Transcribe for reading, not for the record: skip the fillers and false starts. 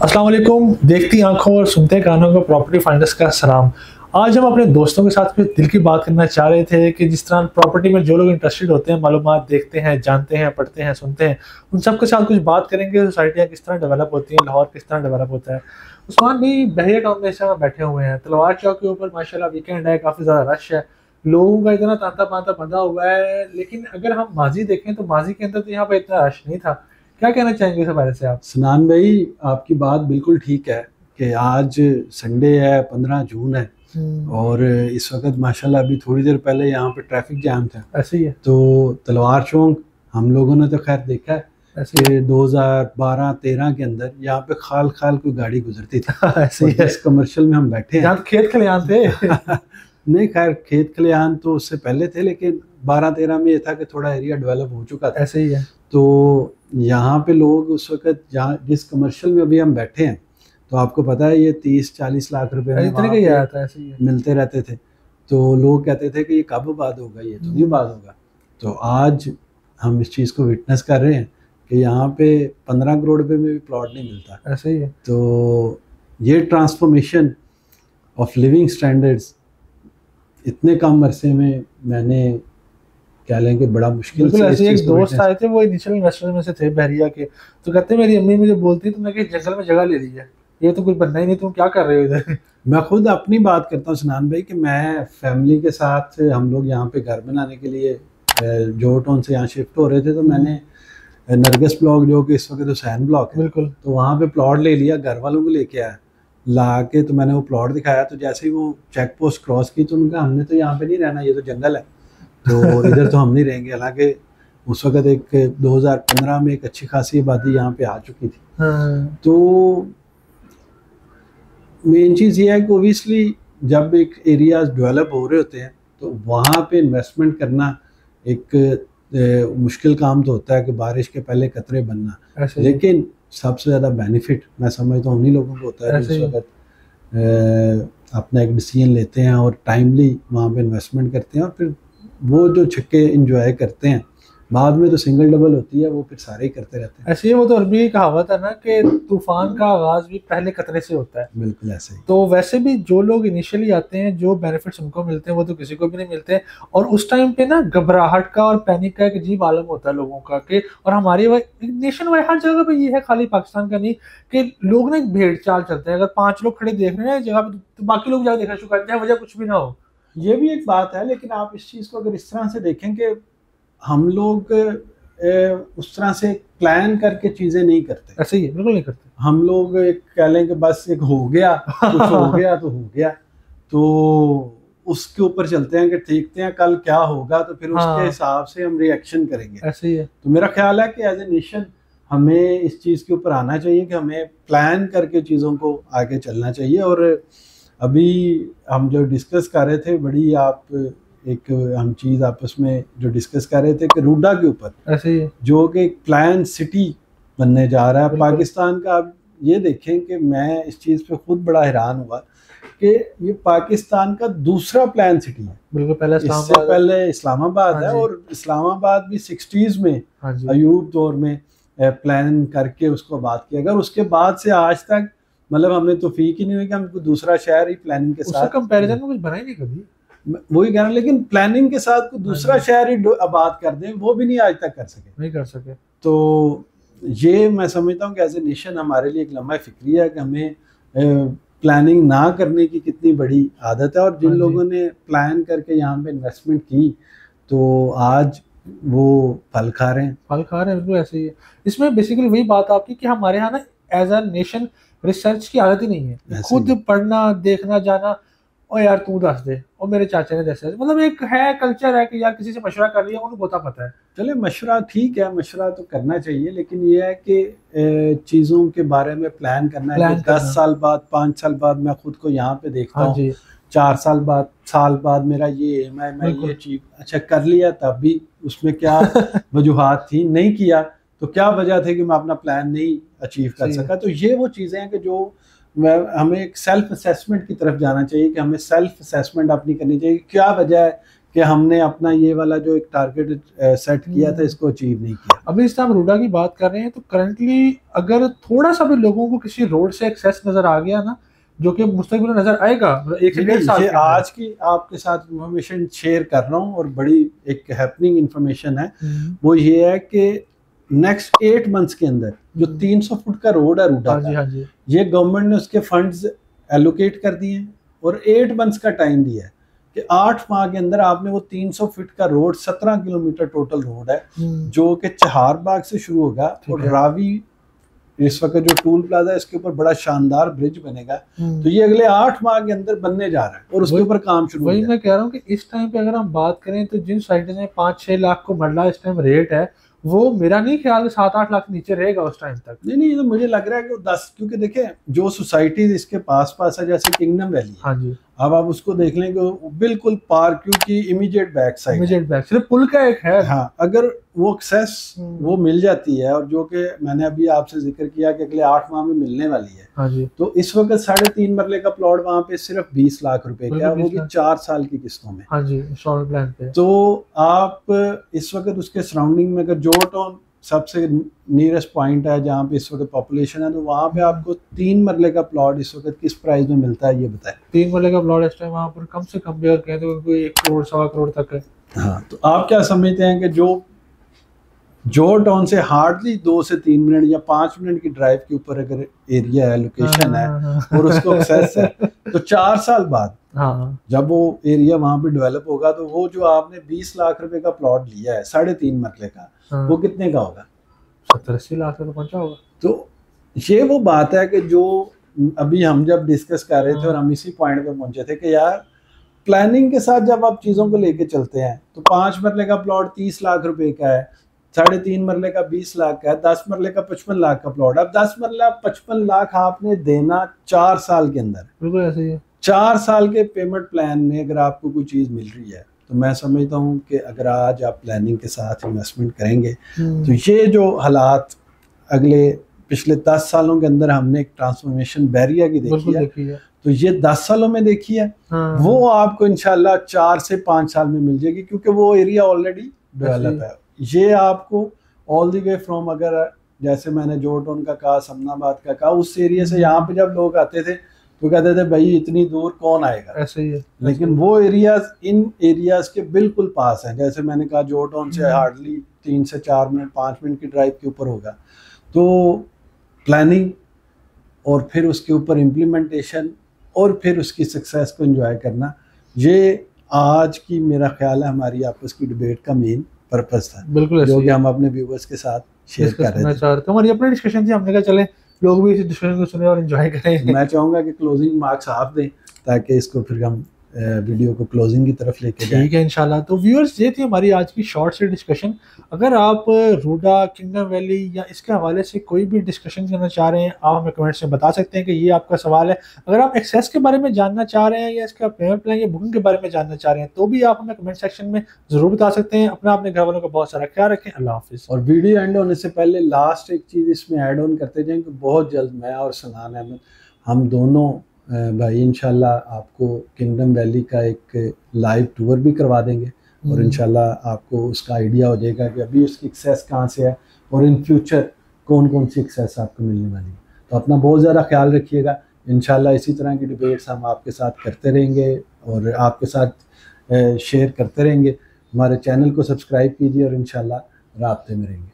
अस्सलाम वालेकुम। देखती आंखों और सुनते कानों को प्रॉपर्टी फाइंडर्स का सलाम। आज हम अपने दोस्तों के साथ कुछ दिल की बात करना चाह रहे थे कि जिस तरह प्रॉपर्टी में जो लोग इंटरेस्टेड होते हैं, मालूमात देखते हैं, जानते हैं, पढ़ते हैं, सुनते हैं, उन सब के साथ कुछ बात करेंगे। सोसाइटियाँ किस तरह डेवलप होती हैं, लाहौर किस तरह डेवलप होता है। उस्मान भी बहरिया टाउन में इस समय बैठे हुए हैं। तलवार चौक के ऊपर माशाल्लाह वीकेंड है, काफ़ी ज़्यादा रश है, लोगों का इतना तांता पांता बंधा हुआ है। लेकिन अगर हम माजी देखें तो माजी के अंदर तो यहाँ पर इतना रश नहीं था। क्या कहना चाहेंगे इस बारे से आप? सनान भाई, आपकी बात बिल्कुल ठीक है कि आज संडे है, 15 जून है और इस वक्त माशाल्लाह अभी थोड़ी देर पहले यहाँ पे ट्रैफिक जैम था। ऐसे ही है। तो तलवार चौक हम लोगों ने तो खैर देखा है कि 2012-13 के अंदर यहाँ पे खाल खाल कोई गाड़ी गुजरती थी। ऐसे ही है। इस कमर्शियल में हम बैठे हैं। खेत खलियान थे। नहीं, खैर खेत खलियान तो उससे पहले थे, लेकिन 12-13 में ये था कि थोड़ा एरिया डेवलप हो चुका था। ऐसे ही है। तो यहाँ पे लोग उस वक्त जहाँ जिस कमर्शियल में अभी हम बैठे हैं, तो आपको पता है ये 30-40 लाख रुपए में इतने का ही आया था। ऐसे ही है। मिलते रहते थे। तो लोग कहते थे कि ये कब बात होगा, ये तो नहीं बात होगा। तो आज हम इस चीज़ को विटनेस कर रहे हैं कि यहाँ पे 15 करोड़ रुपए में भी प्लॉट नहीं मिलता। ऐसे ही है। तो ये ट्रांसफॉर्मेशन ऑफ लिविंग स्टैंडर्ड्स इतने कम अरसे में मैंने क्या लें कि बड़ा मुश्किल से ऐसे एक दोस्त आए थे, वो इनिशियल इन्वेस्टर में से थे बहरिया के। तो कहते मेरी अम्मी मुझे बोलती तुमने कि जंगल में जगह ले ली है, ये तो कुछ बनना ही नहीं, तुम क्या कर रहे हो इधर। मैं खुद अपनी बात करता हूँ सनान भाई कि मैं फैमिली के साथ हम लोग यहाँ पे घर बनाने के लिए जोर टाउन से यहाँ शिफ्ट हो रहे थे। तो मैंने नरगस ब्लॉक, जो कि इस वक्त हुसैन ब्लॉक है, बिल्कुल, तो वहाँ पे प्लॉट ले लिया, घर वालों को लेके आया, ला के तो मैंने वो प्लॉट दिखाया। तो जैसे ही वो चेक पोस्ट क्रॉस की तो उनका हमने तो यहाँ पे नहीं रहना, ये तो जंगल है, तो इधर तो हम नहीं रहेंगे। हालांकि उस वक्त एक 2015 में एक अच्छी खासी आबादी यहाँ पे आ चुकी थी। हाँ। तो मेन चीज़ ये है कि ओबियसली जब एक एरियाज डेवलप हो रहे होते हैं तो वहाँ पे इन्वेस्टमेंट करना एक मुश्किल काम तो होता है कि बारिश के पहले कतरे बनना। लेकिन सबसे ज़्यादा बेनिफिट मैं समझता हूँ उन्हीं लोगों को होता है जो इस वक्त अपना एक डिसीजन लेते हैं और टाइमली वहाँ पे इन्वेस्टमेंट करते हैं, और फिर वो जो छक्के इंजॉय करते हैं, बाद में तो सिंगल डबल होती है, वो फिर सारे ही करते रहते हैं। ऐसे ही वो तो अरबी की कहावत है ना कि तूफान का आगाज भी पहले कतरे से होता है। बिल्कुल ऐसे ही। तो वैसे भी जो लोग इनिशियली आते हैं, जो बेनिफिट्स उनको मिलते हैं वो तो किसी को भी नहीं मिलते। और उस टाइम पे ना घबराहट का और पैनिक का एक अजीब आलम होता है लोगों का कि, और हमारी नेशन वाइड हर जगह पे ये है, खाली पाकिस्तान का नहीं, कि लोग ना एक भेड़ चाल चलते हैं। अगर 5 लोग खड़े देख रहे हैं जगह पे तो बाकी लोग जाकर देखना शुरू करते हैं, वजह कुछ भी ना हो। ये भी एक बात है, लेकिन आप इस चीज़ को अगर इस तरह से देखें कि हम लोग उस तरह से प्लान करके चीज़ें नहीं करते। ऐसे ही बिल्कुल नहीं करते। हम लोग एक कह लें कि बस एक हो गया, कुछ हो गया तो हो गया, तो उसके ऊपर चलते हैं कि देखते हैं कल क्या होगा, तो फिर उसके हिसाब से हम रिएक्शन करेंगे। ऐसे ही है। तो मेरा ख्याल है कि एज ए नेशन हमें इस चीज़ के ऊपर आना चाहिए कि हमें प्लान करके चीज़ों को आगे चलना चाहिए। और अभी हम जो डिस्कस कर रहे थे, बड़ी आप एक हम चीज़ आपस में जो डिस्कस कर रहे थे कि रूडा के ऊपर, ऐसे ही जो कि एक प्लान सिटी बनने जा रहा है पाकिस्तान का। आप ये देखें कि मैं इस चीज़ पे खुद बड़ा हैरान हुआ कि ये पाकिस्तान का दूसरा प्लान सिटी है। बिल्कुल, पहले इस्लामाबाद है, और इस्लामाबाद भी 60s में अयूब दौर में प्लान करके उसको बात किया गया। उसके बाद से आज तक मतलब हमें तो फीक ही नहीं हुई कि हम दूसरा शहर ही प्लानिंग के साथ कंपैरिजन में कुछ बना ही नहीं कभी। वही कह रहे हैं, लेकिन प्लानिंग के साथ कोई दूसरा शहर ही आबाद कर दें, वो भी नहीं आज तक कर सके। तो ये मैं समझता हूँ कि एज ए नेशन हमारे लिए एक लम्हा फिक्री है कि हमें प्लानिंग ना करने की कितनी बड़ी आदत है। और जिन लोगों ने प्लान करके यहाँ पे इन्वेस्टमेंट की, तो आज वो फल खा रहे हैं। बिल्कुल ऐसे ही है। इसमें बेसिकली वही बात आपकी कि हमारे यहाँ ना एज अ नेशन रिसर्च की आदत ही नहीं है। खुद पढ़ना, देखना, जाना, और यार तू दस दे, और मेरे चाचा ने दस, मतलब एक है कल्चर है कि यार किसी से मशवरा कर लिया, उन्हें बहुत पता है। चले मशवरा ठीक है, मशवरा तो करना चाहिए, लेकिन ये है कि चीज़ों के बारे में प्लान करना है। 10 साल बाद, 5 साल बाद मैं खुद को यहाँ पे देखता हूँ, 4 साल बाद मेरा ये एम है, मैं ये चीज अच्छा कर लिया, तब भी उसमें क्या वजूहात थी, नहीं किया तो क्या वजह थी कि मैं अपना प्लान नहीं अचीव कर सका। तो ये वो चीज़ें हैं कि जो हमें एक सेल्फ असेसमेंट की तरफ जाना चाहिए कि हमें सेल्फ असेसमेंट अपनी करनी चाहिए, क्या वजह है कि हमने अपना ये वाला जो एक टारगेट सेट किया था इसको अचीव नहीं किया। अभी इस टाइम रूडा की बात कर रहे हैं तो करंटली अगर थोड़ा सा भी लोगों को किसी रोड से एक्सेस नजर आ गया ना, जो कि मुस्तकबिल में नजर आएगा, एक से डेढ़ साल ये आज की आपके साथ इंफॉर्मेशन शेयर कर रहा हूँ और बड़ी एक हैपनिंग इंफॉर्मेशन है, वो ये है कि नेक्स्ट 8 मंथ्स के अंदर जो 300 फुट का रोड है रूडा का, ये गवर्नमेंट ने उसके फंड्स एलोकेट कर दिए हैं और 8 मंथ्स का टाइम दिया है कि 8 माह के अंदर आपने वो 300 फीट का रोड, 17 किलोमीटर टोटल रोड है, जो कि चहारबाग से शुरू होगा और रावी इस वक्त जो टूल प्लाजा है इसके ऊपर बड़ा शानदार ब्रिज बनेगा, तो ये अगले 8 माह के अंदर बनने जा रहा है और उसके ऊपर काम शुरू। वही मैं कह रहा हूँ कि इस टाइम पे अगर हम बात करें तो जिन साइड में 5-6 लाख को मरला इस टाइम रेट है, वो मेरा नहीं ख्याल 7-8 लाख नीचे रहेगा उस टाइम तक। नहीं, ये तो मुझे लग रहा है कि 10, क्योंकि देखें जो सोसाइटीज इसके पास है जैसे किंगडम वैली, हाँ जी, अब आप उसको देख लें कि बिल्कुल पार्क की इमीडिएट बैक साइड, सिर्फ पुल का एक है। हाँ, अगर वो एक्सेस वो मिल जाती है और जो कि मैंने अभी आपसे जिक्र किया कि अगले 8 माह में मिलने वाली है, हाँ जी, तो इस वक्त 3.5 मरले का प्लॉट वहाँ पे सिर्फ 20 लाख रुपए का, वो भी 4 साल की किस्तों में, हाँ जी, इंस्टॉलमेंट प्लान पे। तो आप इस वक्त उसके सराउंडिंग में अगर जोर टाउन सबसे नियरेस्ट पॉइंट है जहाँ पे इस वक्त पॉपुलेशन है, तो वहाँ पे आपको 3 मरले का प्लॉट इस वक्त किस प्राइस में मिलता है ये बताएं। 3 मरले का प्लॉट इस टाइम वहाँ पर कम से कम भी अगर कहें तो कोई 1 करोड़ 1.25 करोड़ तक है। हाँ, तो आप क्या समझते हैं कि जो जोर टाउन से हार्डली 2 से 3 मिनट या 5 मिनट की ड्राइव के ऊपर अगर एरिया है, लोकेशन है और उसको एक्सेस है, तो 4 साल बाद जब वो एरिया वहाँ पे डेवलप होगा तो वो जो आपने 20 लाख रुपए का प्लॉट लिया है 3.5 मरले का, वो कितने का होगा? 70-80 लाख तक पहुंचा होगा। तो ये वो बात है कि जो अभी हम जब डिस्कस कर रहे थे और हम इसी पॉइंट पे पहुंचे थे कि यार प्लानिंग के साथ जब आप चीज़ों को लेके चलते हैं तो 5 मरले का प्लॉट 30 लाख रुपए का है, 3.5 मरले का 20 लाख का है, 10 मरले का 55 लाख का प्लॉट। अब 10 मरला 55 लाख आपने देना 4 साल के अंदर। बिल्कुल ऐसे ही है। 4 साल के पेमेंट प्लान में अगर आपको कोई चीज़ मिल रही है तो मैं समझता हूँ कि अगर आज आप प्लानिंग के साथ इन्वेस्टमेंट करेंगे तो ये जो हालात अगले पिछले 10 सालों के अंदर हमने एक ट्रांसफॉर्मेशन बैरिया की देखी है, तो ये 10 सालों में देखी है, वो आपको इंशाल्लाह 4 से 5 साल में मिल जाएगी, क्योंकि वो एरिया ऑलरेडी डेवलप है। ये आपको ऑल द वे फ्रॉम, अगर जैसे मैंने जोरटाउन का कहा, समनाबाद का कहा, उस एरिया से यहाँ पे जब लोग आते थे तो कहते थे भाई इतनी दूर कौन आएगा, ऐसे ही है। लेकिन वो एरियाज इन एरियाज के बिल्कुल पास हैं। जैसे मैंने कहा जोरटाउन से हार्डली 3 से 4 मिनट 5 मिनट की ड्राइव के ऊपर होगा। तो प्लानिंग और फिर उसके ऊपर इम्प्लीमेंटेशन और फिर उसकी सक्सेस को एंजॉय करना, ये आज की मेरा ख्याल है हमारी आपस की डिबेट का मेन पर्पस था, बिल्कुल, जो कि हम अपने व्यूअर्स के साथ शेयर कर रहे थे। हमारी अपनी डिस्कशन थी, हमने कहा चले लोग भी इस डिस्कशन को सुने और एंजॉय करें। मैं चाहूँगा कि क्लोजिंग मार्क्स आप दें ताकि इसको फिर हम वीडियो को क्लोजिंग की तरफ लेके जाएं। ठीक है इंशाल्लाह। तो व्यूअर्स, ये थी हमारी आज की शॉर्ट से डिस्कशन। अगर आप रूडा, किंगडम वैली या इसके हवाले से कोई भी डिस्कशन करना चाह रहे हैं, आप हमें कमेंट्स में बता सकते हैं कि ये आपका सवाल है। अगर आप एक्सेस के बारे में जानना चाह रहे हैं या इसका पेमेंट प्लान या बुकिंग के बारे में जानना चाह रहे हैं तो भी आप हमें कमेंट सेक्शन में ज़रूर बता सकते हैं। अपने घर वालों का बहुत सारा ख्याल रखें। अल्लाह हाफिज़। और वीडियो एंड होने से पहले लास्ट एक चीज़ इसमें ऐड ऑन करते जाएँ कि बहुत जल्द मैं और सनान अहमद हम दोनों भाई इंशाल्लाह आपको किंगडम वैली का एक लाइव टूर भी करवा देंगे और इंशाल्लाह आपको उसका आइडिया हो जाएगा कि अभी उसकी एक्सेस कहाँ से है और इन फ्यूचर कौन कौन सी एक्सेस आपको मिलने वाली है। तो अपना बहुत ज़्यादा ख्याल रखिएगा। इंशाल्लाह इसी तरह की डिबेट्स हम आपके साथ करते रहेंगे और आपके साथ शेयर करते रहेंगे। हमारे चैनल को सब्सक्राइब कीजिए और इंशाल्लाह राब्ते में रहेंगे।